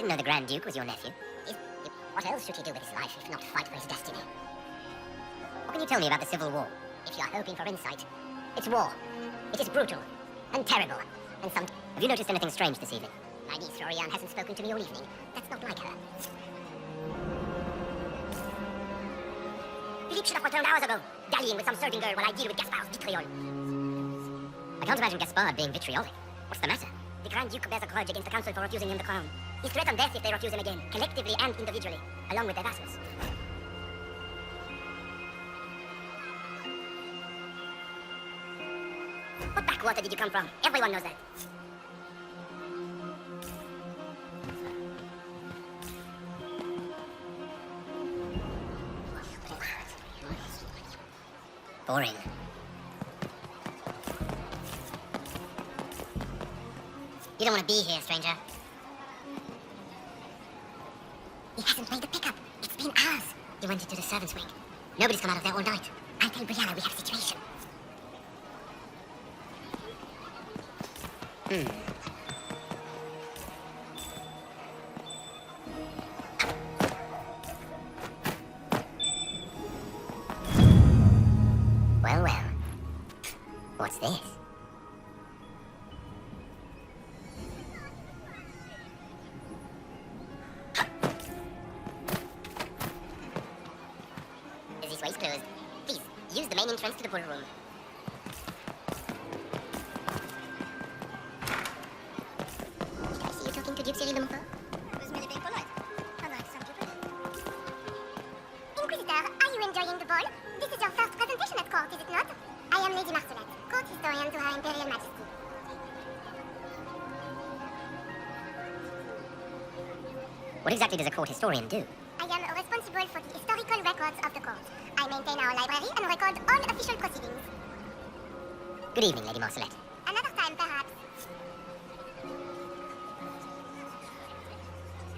didn't know the Grand Duke was your nephew. What else should he do with his life if not fight for his destiny? What can you tell me about the Civil War? If you are hoping for insight, it's war. It is brutal and terrible. And some... Have you noticed anything strange this evening? My niece Florian hasn't spoken to me all evening. That's not like her. Philippe should have returned hours ago, dallying with some serving girl while I deal with Gaspard's vitriol. I can't imagine Gaspard being vitriolic. What's the matter? The Grand Duke bears a grudge against the Council for refusing him the crown. He's threatened death if they refuse him again, collectively and individually, along with their vassals. What backwater did you come from? Everyone knows that. Boring. You don't want to be here, stranger. He hasn't made the pickup. It's been hours. He went into the servants' wing. Nobody's come out of there all night. I'll tell Brianna we have a situation. Well, well. What's this? This way's closed. Please, use the main entrance to the ballroom. Did I see you talking to Duke Cyril de Montfort? I was merely being polite. Unlike some people. Inquisitor, are you enjoying the ball? This is your first presentation at court, is it not? I am Lady Marcelette, court historian to Her Imperial Majesty. What exactly does a court historian do? I am responsible for the historical records of the court. I maintain our library and record all official proceedings. Good evening, Lady Marcelette. Another time, perhaps.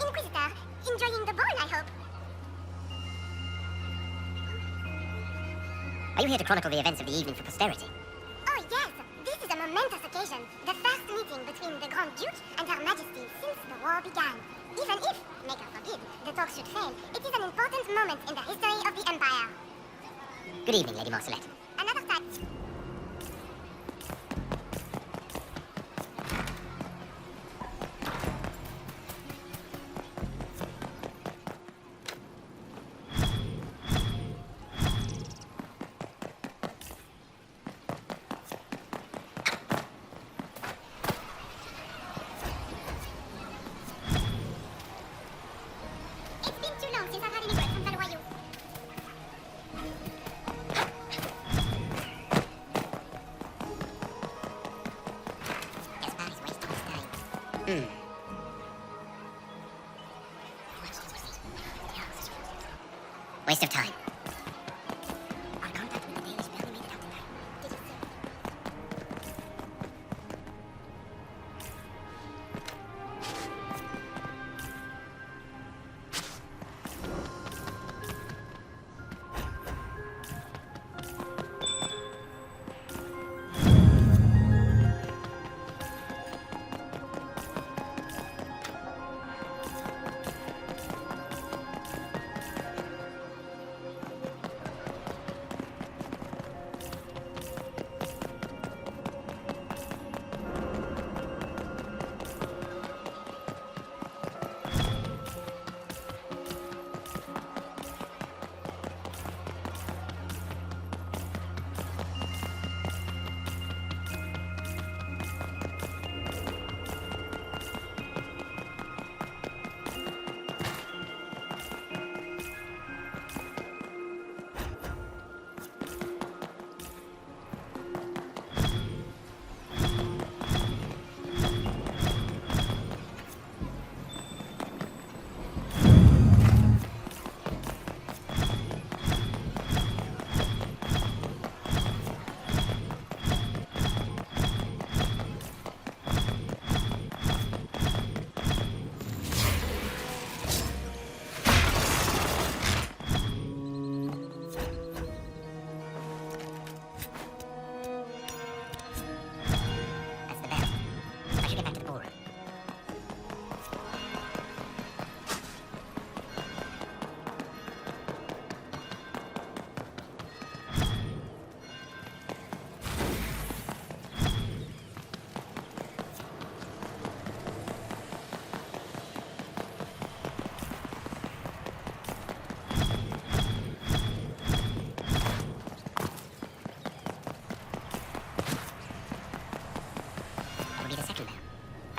Inquisitor, enjoying the ball, I hope. Are you here to chronicle the events of the evening for posterity? Oh, yes. This is a momentous occasion. The first meeting between the Grand Duke and Her Majesty since the war began. Even if, maker forbid, the talk should fail, it is an important moment in the history of the Empire. Good evening, Lady Marcelette. Another time. It's been too long since I've had any word from Valois. Gaspard is wasting his time. Waste of time. Our contact with the Danish barely made it out tonight. Did you see?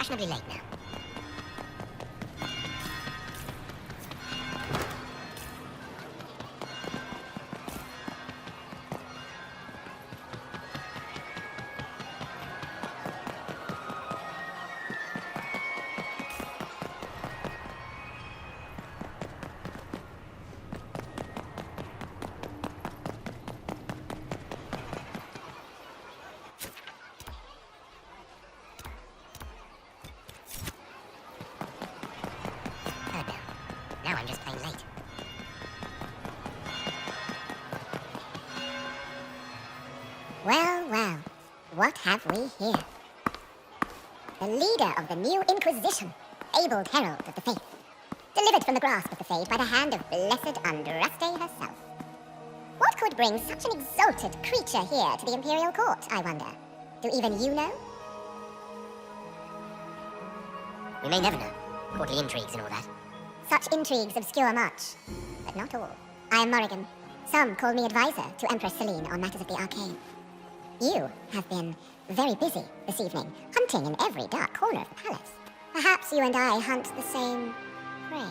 fashionably late now. Now I'm just plain late. Well, well, what have we here? The leader of the new Inquisition, abled herald of the faith, delivered from the grasp of the Fade by the hand of blessed Andraste herself. What could bring such an exalted creature here to the Imperial Court, I wonder? Do even you know? We may never know. Courtly intrigues and all that. Such intrigues obscure much, but not all. I am Morrigan. Some call me advisor to Empress Celine on matters of the arcane. You have been very busy this evening, hunting in every dark corner of the palace. Perhaps you and I hunt the same prey.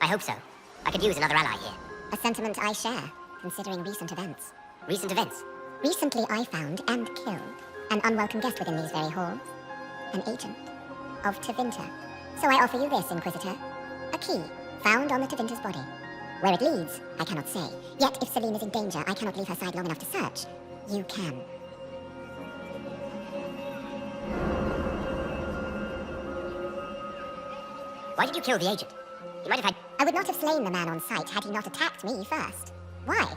I hope so. I could use another ally here. A sentiment I share, considering recent events. Recent events? Recently I found and killed an unwelcome guest within these very halls. An agent of Tevinter. So I offer you this, Inquisitor. A key, found on the Tevinter's body. Where it leads, I cannot say. Yet if Celine is in danger, I cannot leave her side long enough to search. You can. Why did you kill the agent? He might have had... I would not have slain the man on sight had he not attacked me first. Why?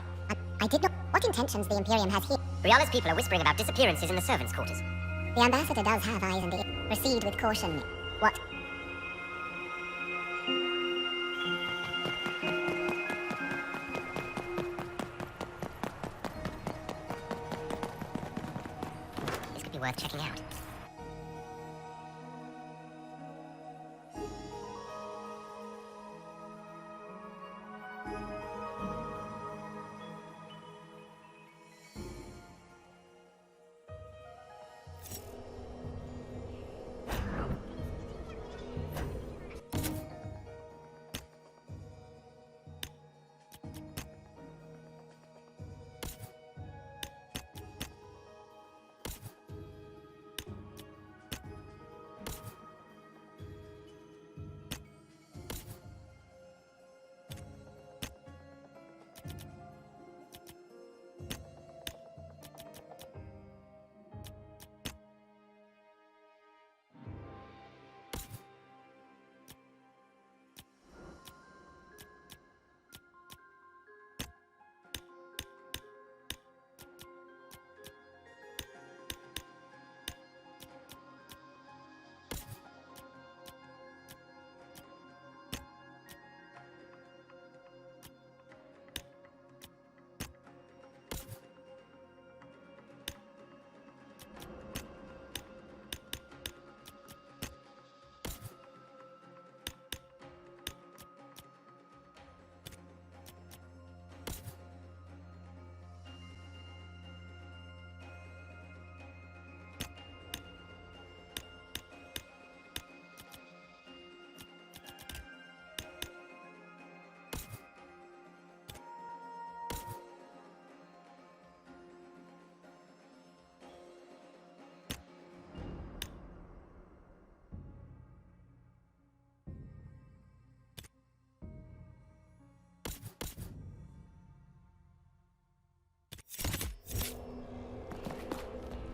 I did not... What intentions the Imperium has here? Riala's people are whispering about disappearances in the servants' quarters. The ambassador does have eyes and ears. Proceed with caution. What? This could be worth checking out.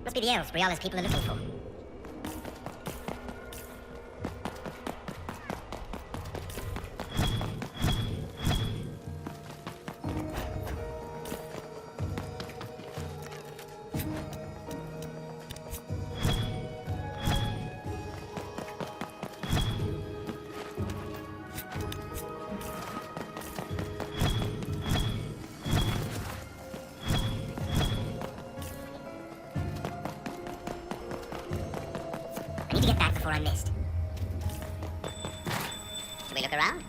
Must be the elves Briala's people are looking for. I need to get back before I'm missed. Shall we look around?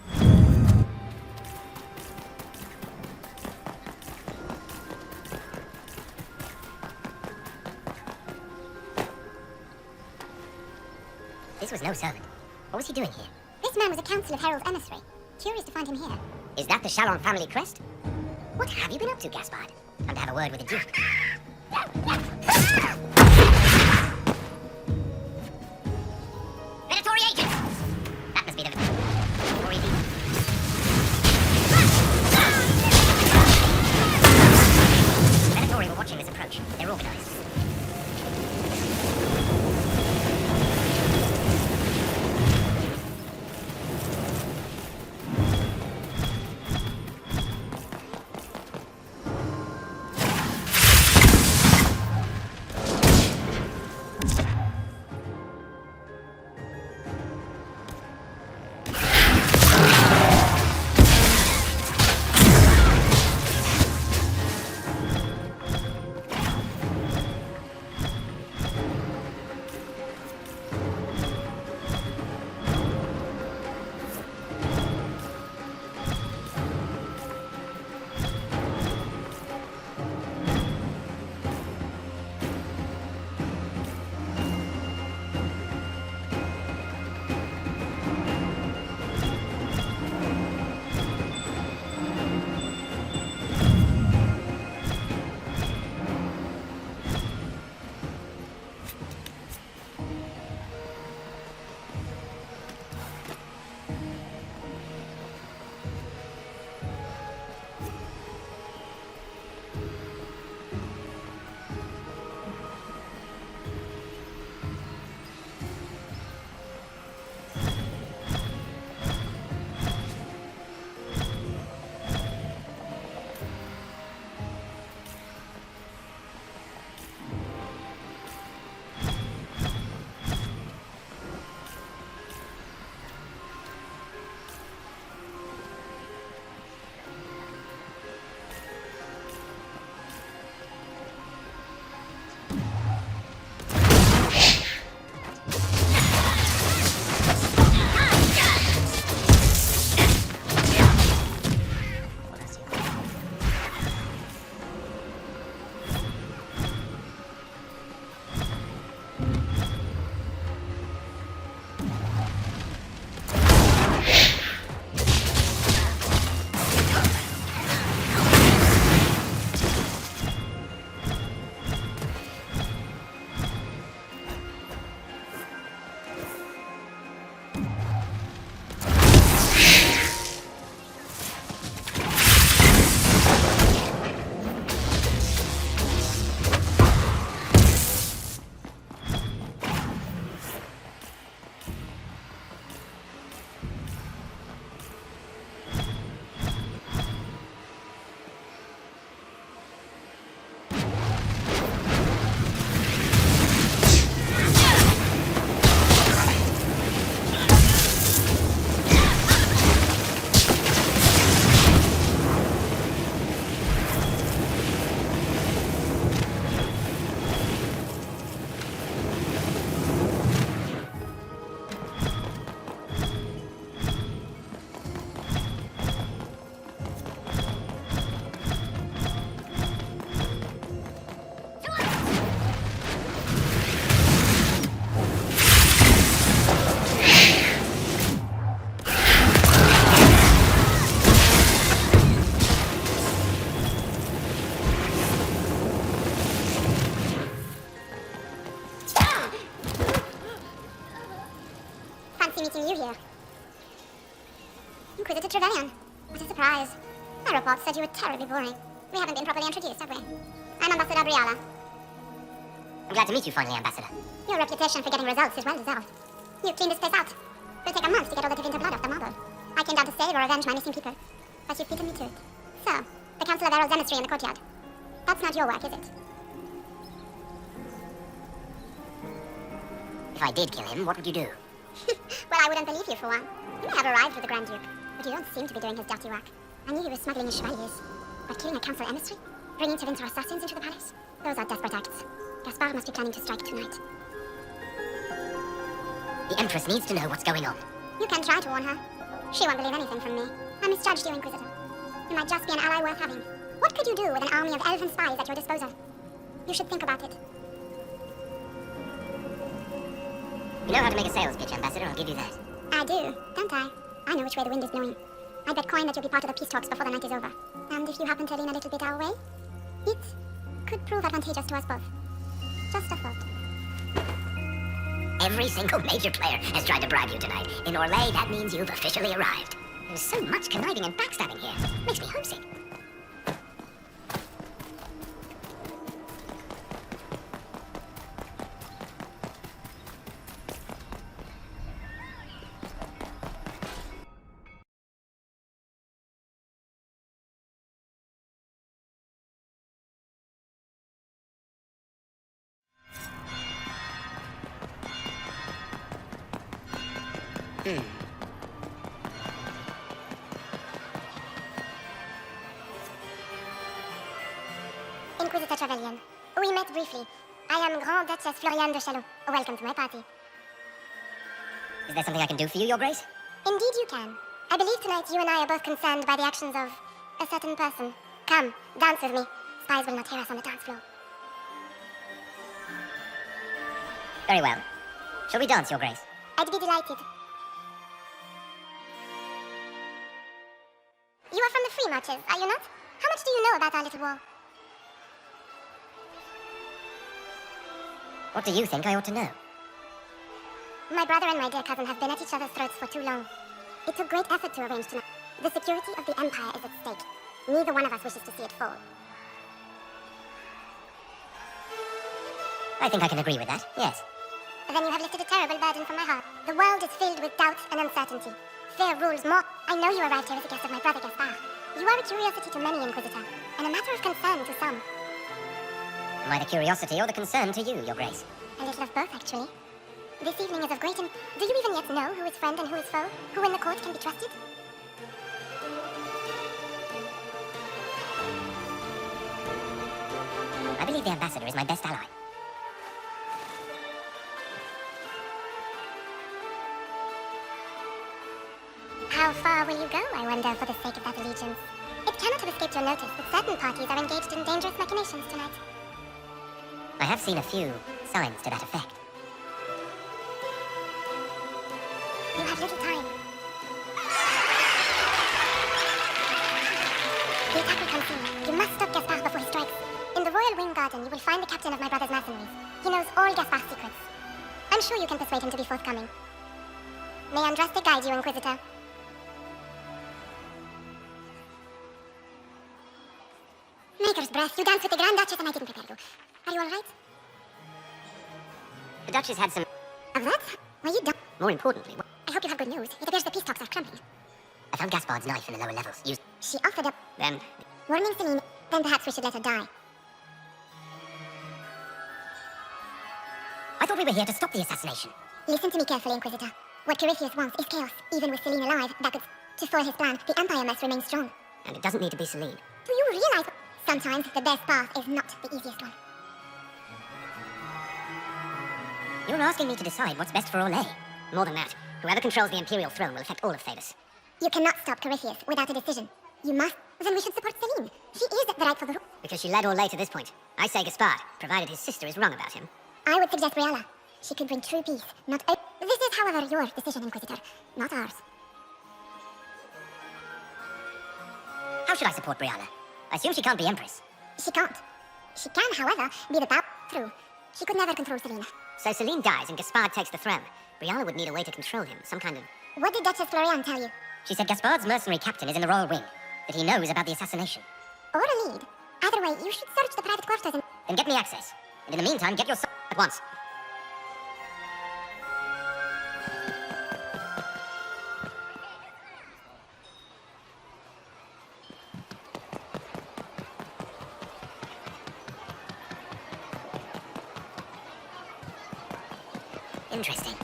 This was no servant. What was he doing here? This man was a Council of Herald's emissary. Curious to find him here. Is that the Sharon family crest? What have you been up to, Gaspard? Time to have a word with the Duke. Predatory agent! That must be the... Or is he... Predatory were watching this approach. They're organized. meeting you here. Inquisitor Trevelyan. What a surprise. My report said you were terribly boring. We haven't been properly introduced, have we? I'm Ambassador Briala. I'm glad to meet you finally, Ambassador. Your reputation for getting results is well deserved. You cleaned this place out. It'll take a month to get all the Divinter blood off the marble. I came down to save or avenge my missing people. But you've beaten me to it. So, the Council of Errol's emissary in the courtyard. That's not your work, is it? If I did kill him, what would you do? Well, I wouldn't believe you for one. You may have arrived with the Grand Duke, but you don't seem to be doing his dirty work. I knew you were smuggling his chevaliers. But killing a council emissary? Bringing Divinter assassins into the palace? Those are desperate acts. Gaspard must be planning to strike tonight. The Empress needs to know what's going on. You can try to warn her. She won't believe anything from me. I misjudged you, Inquisitor. You might just be an ally worth having. What could you do with an army of elven spies at your disposal? You should think about it. You know how to make a sales pitch, Ambassador, I'll give you that. I do, don't I? I know which way the wind is blowing. I bet coin that you'll be part of the peace talks before the night is over. And if you happen to lean a little bit our way, it could prove advantageous to us both. Just a thought. Every single major player has tried to bribe you tonight. In Orlais, that means you've officially arrived. There's so much conniving and backstabbing here. Makes me homesick. Inquisitor Trevelyan. We met briefly. I am Grand Duchess Floriane de Chalot. Welcome to my party. Is there something I can do for you, Your Grace? Indeed you can. I believe tonight you and I are both concerned by the actions of a certain person. Come, dance with me. Spies will not hear us on the dance floor. Very well. Shall we dance, Your Grace? I'd be delighted. You are from the Free Marches, are you not? How much do you know about our little war? What do you think I ought to know? My brother and my dear cousin have been at each other's throats for too long. It took great effort to arrange tonight. The security of the Empire is at stake. Neither one of us wishes to see it fall. I think I can agree with that, yes. Then you have lifted a terrible burden from my heart. The world is filled with doubt and uncertainty. Fear rules more. I know you arrived here as a guest of my brother Gaspard. You are a curiosity to many, Inquisitor, and a matter of concern to some. Am I the curiosity or the concern to you, Your Grace? A little of both, actually. This evening is of great Do you even yet know who is friend and who is foe? Who in the court can be trusted? I believe the Ambassador is my best ally. How far will you go, I wonder, for the sake of that allegiance? It cannot have escaped your notice that certain parties are engaged in dangerous machinations tonight. I have seen a few signs to that effect. You have little time. The attack will come soon. You must stop Gaspard before he strikes. In the Royal Wing Garden, you will find the captain of my brother's mercenaries. He knows all Gaspard's secrets. I'm sure you can persuade him to be forthcoming. May Andraste guide you, Inquisitor. Maker's breath, you dance with the Grand Duchess and I didn't prepare you. Are you all right? The Duchess had some... Of that? Were you done? More importantly, I hope you have good news. It appears the peace talks are crumbling. I found Gaspard's knife in the lower levels. Used... She offered up... Then... Warning Celine, then perhaps we should let her die. I thought we were here to stop the assassination. Listen to me carefully, Inquisitor. What Corypheus wants is chaos. Even with Celine alive, that could... To foil his plan, the Empire must remain strong. And it doesn't need to be Celine. Do you realize... Sometimes the best path is not the easiest one. You're asking me to decide what's best for Orlais. More than that, whoever controls the Imperial throne will affect all of Thebes. You cannot stop Corypheus without a decision. You must. Then we should support Celine. She is the rightful ruler. Because she led Orlais to this point. I say Gaspard, provided his sister is wrong about him. I would suggest Briala. She could bring true peace, not... This is, however, your decision, Inquisitor, not ours. How should I support Briala? I assume she can't be Empress. She can't. She can, however, be the bow through. She could never control Celine. So Celine dies and Gaspard takes the throne. Briala would need a way to control him, some kind of... What did Duchess Floriane tell you? She said Gaspard's mercenary captain is in the Royal Wing, that he knows about the assassination. Or a lead. Either way, you should search the private quarters and... Then get me access. And in the meantime, get your son at once. Interesting.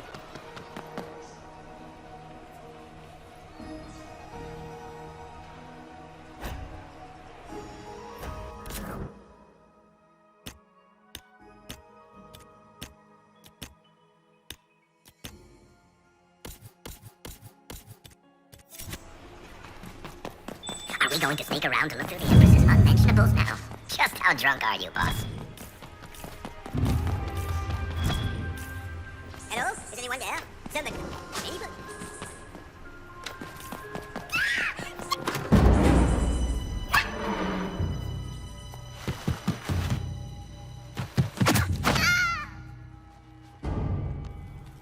Are we going to sneak around to look through the Empress's unmentionables now? Just how drunk are you, boss? Hello? Is anyone the table.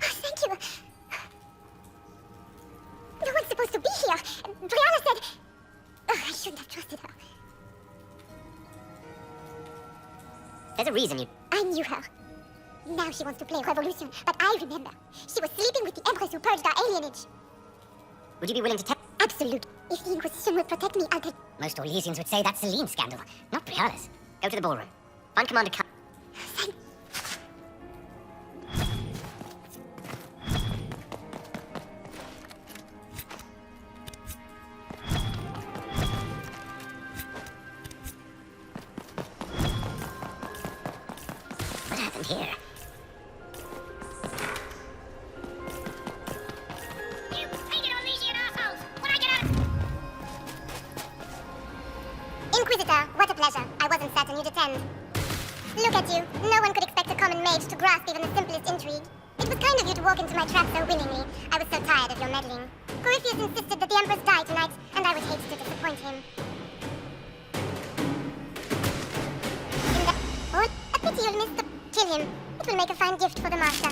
Thank you. No one's supposed to be here. Brianna said... Oh, I shouldn't have trusted her. There's a reason you... I knew her. Now she wants to play revolution, but I remember. She was sleeping with the Empress who purged our alienage. Would you be willing to tell... Absolute. If the Inquisition would protect me, I'll take... Most Orlesians would say that's Celine's scandal, not Brianna's. Go to the ballroom. Find Commander Cut. Thank... What happened here? You painted Orlesian assholes! When I get out... Inquisitor, what a pleasure. I wasn't certain you'd attend. Look at you. No one could expect a common mage to grasp even the simplest intrigue. It was kind of you to walk into my trap so willingly. I was so tired of your meddling. Corypheus insisted that the Empress die tonight, and I would hate to disappoint him. Oh, a pity you'll miss the... Kill him. It will make a fine gift for the Master.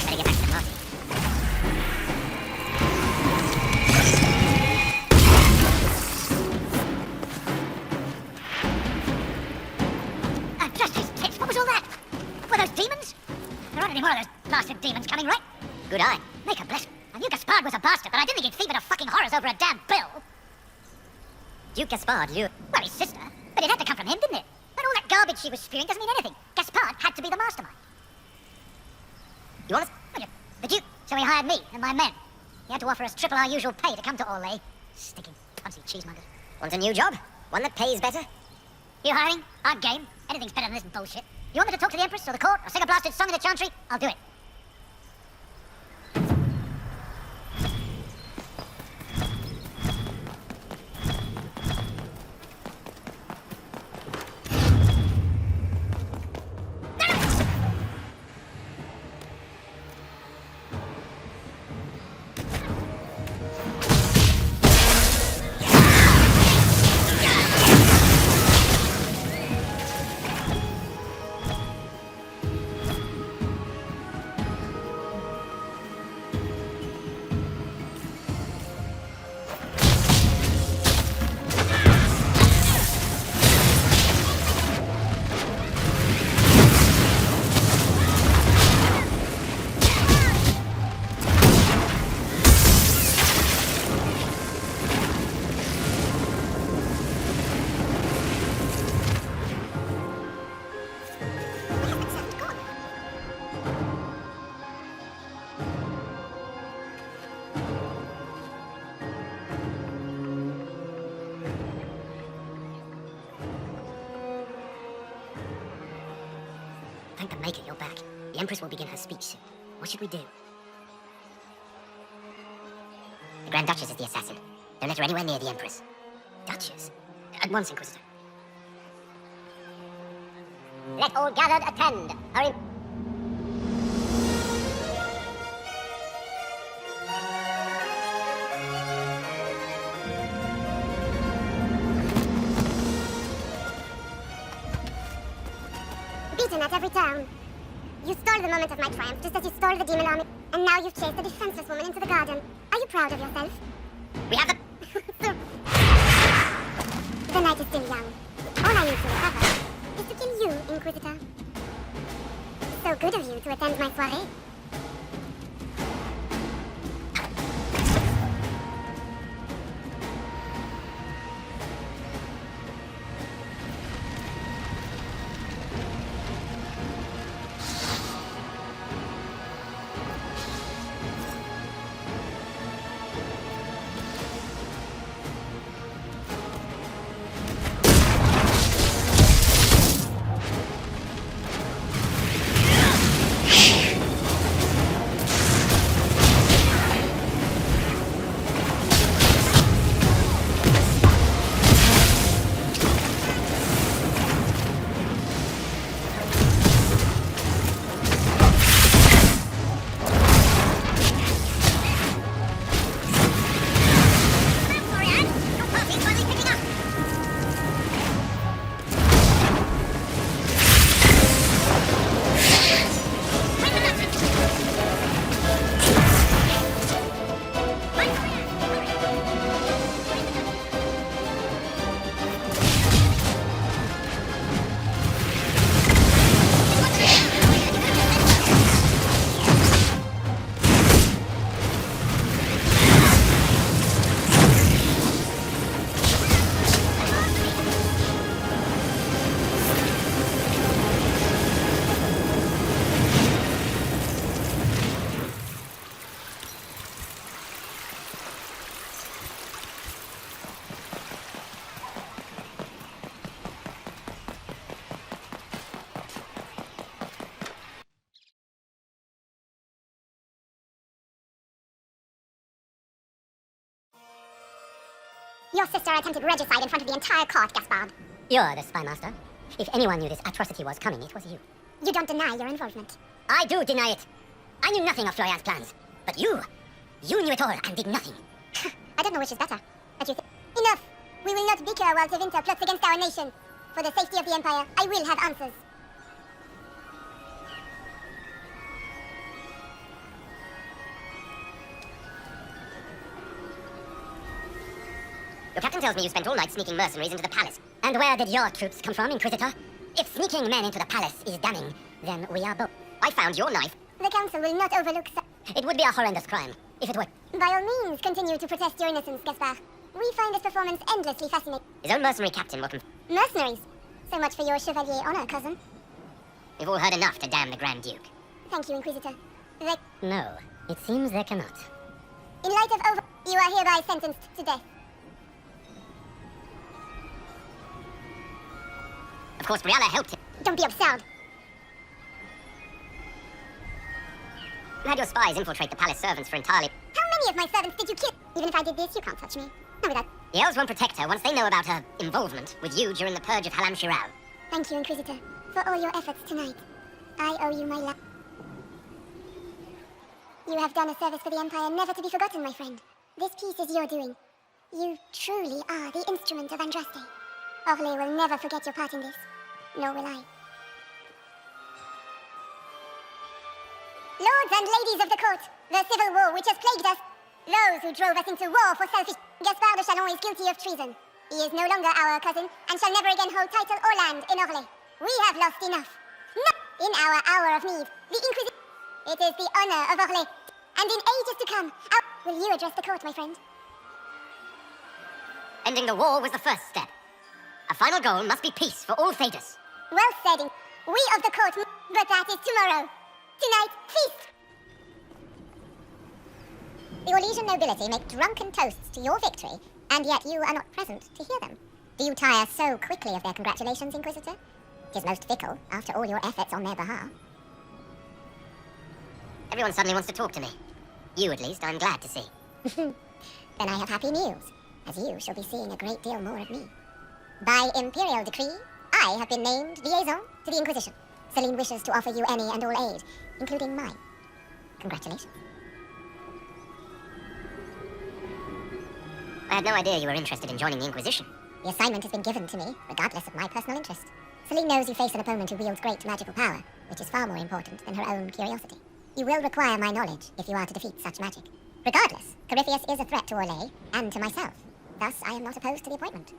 Better get back to the party. Just his tits. What was all that? Were those demons? There aren't any more of those blasted demons coming, right? Good eye. Make a blessing. I knew Gaspard was a bastard, but I didn't think he'd thief into fucking horrors over a damn bill. Duke Gaspard lured... Well, his sister. But it had to come from him, didn't it? And all that garbage she was spewing doesn't mean anything. Gaspard had to be the mastermind. You want us? Well, the Duke. So he hired me and my men. He had to offer us triple our usual pay to come to Orlais. Stinking punsy cheesemongers. Want a new job? One that pays better? You hiring? I'm game. Anything's better than this bullshit. You want me to talk to the Empress or the court or sing a blasted song in the Chantry? I'll do it. Thank the Maker you're back. The Empress will begin her speech soon. What should we do? The Grand Duchess is the assassin. Don't let her anywhere near the Empress. Duchess? At once, Inquisitor. Let all gathered attend. Hurry. Beaten at every turn. You stole the moment of my triumph, just as you stole the demon army. And now you've chased a defenseless woman into the garden. Are you proud of yourself? We have the... The night is still young. All I need to recover is to kill you, Inquisitor. So good of you to attend my soirée. Your sister attempted regicide in front of the entire court, Gaspard. You're the spy master. If anyone knew this atrocity was coming, it was you. You don't deny your involvement. I do deny it. I knew nothing of Florian's plans. But you knew it all and did nothing. I don't know which is better. But you think... Enough! We will not bicker while the winter plots against our nation. For the safety of the Empire, I will have answers. Your captain tells me you spent all night sneaking mercenaries into the palace. And where did your troops come from, Inquisitor? If sneaking men into the palace is damning, then we are both. I found your knife. The Council will not overlook It would be a horrendous crime, if it were. By all means, continue to protest your innocence, Gaspard. We find this performance endlessly fascinating. His own mercenary captain will Mercenaries? So much for your chevalier honor, cousin. We've all heard enough to damn the Grand Duke. Thank you, Inquisitor. No, it seems they cannot. In light of you are hereby sentenced to death. Of course, Briella helped him. Don't be absurd. You had your spies infiltrate the palace servants for entirely... How many of my servants did you kill? Even if I did this, you can't touch me. Know that. The elves won't protect her once they know about her involvement with you during the purge of Halam Shirao. Thank you, Inquisitor, for all your efforts tonight. I owe you my life. You have done a service for the Empire never to be forgotten, my friend. This piece is your doing. You truly are the instrument of Andraste. Orlais will never forget your part in this. Nor will I. Lords and ladies of the court, the civil war which has plagued us, those who drove us into war for selfish... Gaspard de Chalon is guilty of treason. He is no longer our cousin, and shall never again hold title or land in Orlais. We have lost enough. No! In our hour of need, the Inquisition... It is the honor of Orlais, and in ages to come, will you address the court, my friend? Ending the war was the first step. A final goal must be peace for all Thedas. Well said, we of the court, but that is tomorrow. Tonight, feast! The Orlesian nobility make drunken toasts to your victory, and yet you are not present to hear them. Do you tire so quickly of their congratulations, Inquisitor? It is most fickle, after all your efforts on their behalf. Everyone suddenly wants to talk to me. You, at least, I'm glad to see. Then I have happy news, as you shall be seeing a great deal more of me. By imperial decree, I have been named liaison to the Inquisition. Celine wishes to offer you any and all aid, including mine. Congratulations. I had no idea you were interested in joining the Inquisition. The assignment has been given to me, regardless of my personal interest. Feline knows you face an opponent who wields great magical power, which is far more important than her own curiosity. You will require my knowledge if you are to defeat such magic. Regardless, Corypheus is a threat to Orlais and to myself. Thus, I am not opposed to the appointment.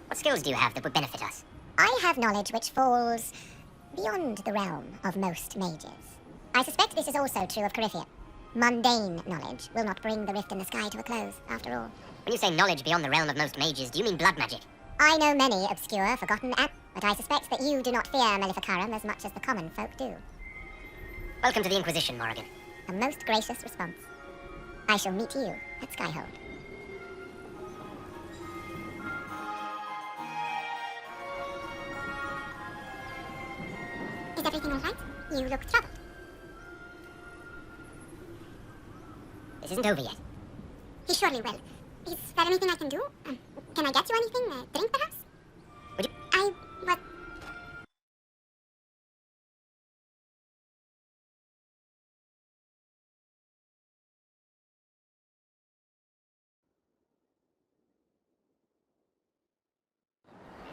What skills do you have that would benefit us? I have knowledge which falls beyond the realm of most mages. I suspect this is also true of Coryphea. Mundane knowledge will not bring the rift in the sky to a close, after all. When you say knowledge beyond the realm of most mages, do you mean blood magic? I know many obscure, forgotten but I suspect that you do not fear Maleficarum as much as the common folk do. Welcome to the Inquisition, Morrigan. A most gracious response. I shall meet you at Skyhold. Is everything all right? You look troubled. This isn't over yet. He surely will. Is there anything I can do? Can I get you anything? A drink, perhaps? Would you... What?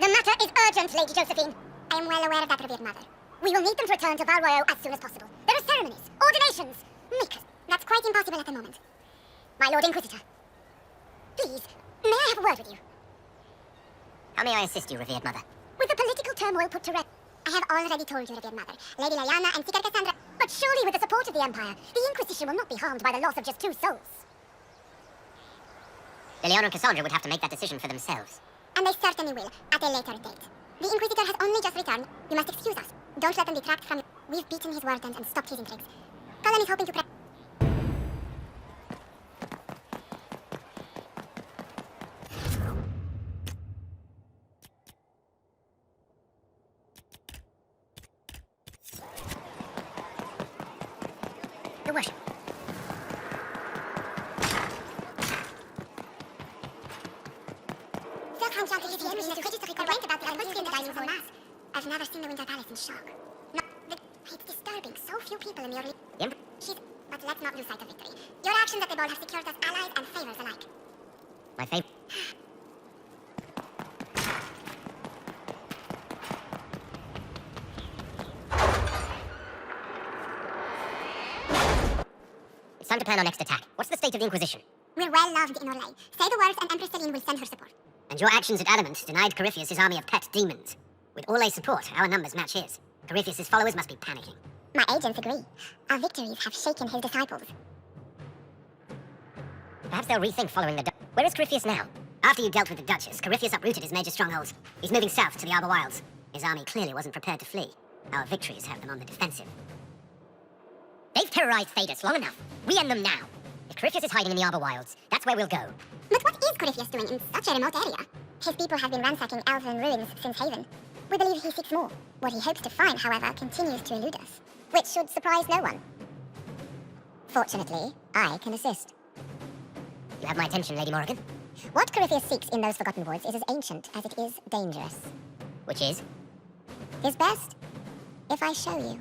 The matter is urgent, Lady Josephine. I am well aware of that, revered mother. We will need them to return to Valroyo as soon as possible. There are ceremonies, ordinations, makers. That's quite impossible at the moment. My Lord Inquisitor, please, may I have a word with you? How may I assist you, revered mother? With the political turmoil put to rest. I have already told you, revered mother. Lady Lyanna and Seeker Cassandra... But surely with the support of the Empire, the Inquisition will not be harmed by the loss of just 2 souls. Liliana and Cassandra would have to make that decision for themselves. And they certainly will, at a later date. The Inquisitor has only just returned. You must excuse us. Don't let them detract from you. We've beaten his word and stopped his intrigues. Cullen is hoping to... Your worship. Complaint about the electricity in the dining room mass. I've never seen the Winter Palace in shock. No, it's disturbing. So few people in your league. Yep. But let's not lose sight of victory. Your actions at the ball have secured us allies and favors alike. My favor. It's time to plan our next attack. What's the state of the Inquisition? We're well loved in Orlais. Say the words and Empress Celine will send her support. And your actions at Adamant denied Corypheus his army of pet demons. With Orlais' support, our numbers match his. Corypheus' followers must be panicking. My agents agree. Our victories have shaken his disciples. Perhaps they'll rethink following the... Where is Corypheus now? After you dealt with the Duchess, Corypheus uprooted his major strongholds. He's moving south to the Arbor Wilds. His army clearly wasn't prepared to flee. Our victories have them on the defensive. They've terrorized Thedas long enough. We end them now. If Corypheus is hiding in the Arbor Wilds, that's where we'll go. But what is Corypheus doing in such a remote area? His people have been ransacking elven ruins since Haven. We believe he seeks more. What he hopes to find, however, continues to elude us. Which should surprise no one. Fortunately, I can assist. You have my attention, Lady Morrigan. What Corypheus seeks in those Forgotten Woods is as ancient as it is dangerous. Which is? Is best if I show you.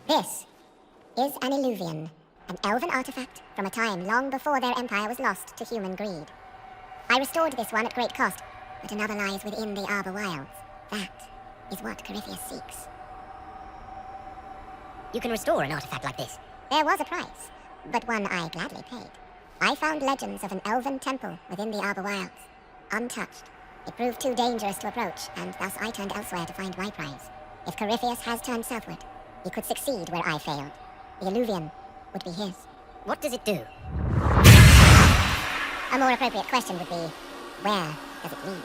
This is an illuvian, an elven artifact from a time long before their empire was lost to human greed. I restored this one at great cost, but another lies within the Arbor Wilds. That is what Corypheus seeks. You can restore an artifact like this. There was a price, but one I gladly paid. I found legends of an elven temple within the Arbor Wilds, untouched. It proved too dangerous to approach, and thus I turned elsewhere to find my prize. If Corypheus has turned southward, he could succeed where I failed. The illuvian would be his. What does it do? A more appropriate question would be, where does it lead?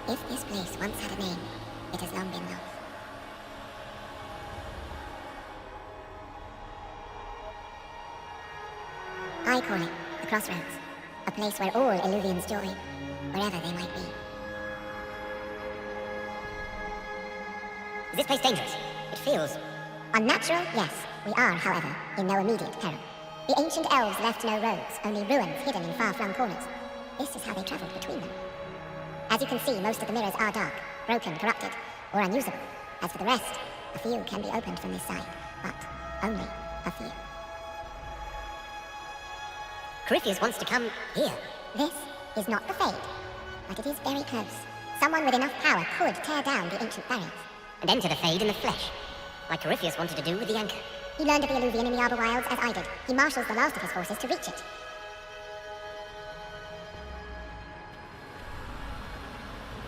If this place once had a name, it has long been lost. I call it the Crossroads, a place where all illuvians join, wherever they might be. Is this place dangerous? It feels... Unnatural, yes. We are, however, in no immediate peril. The ancient elves left no roads, only ruins hidden in far-flung corners. This is how they travelled between them. As you can see, most of the mirrors are dark, broken, corrupted, or unusable. As for the rest, a few can be opened from this side, but only a few. Corypheus wants to come here. This is not the Fade, but it is very close. Someone with enough power could tear down the ancient barriers. And enter the Fade in the flesh, like Corypheus wanted to do with the Anchor. He learned of the Alluvian in the Arbor Wilds as I did. He marshals the last of his forces to reach it.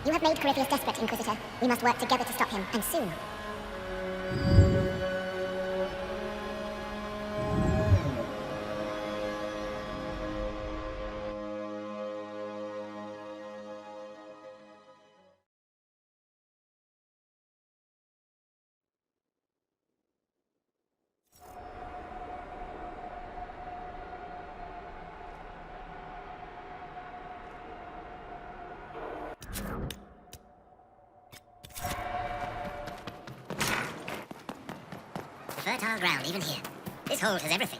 You have made Corypheus desperate, Inquisitor. We must work together to stop him, and soon. Fertile ground, even here. This hold has everything.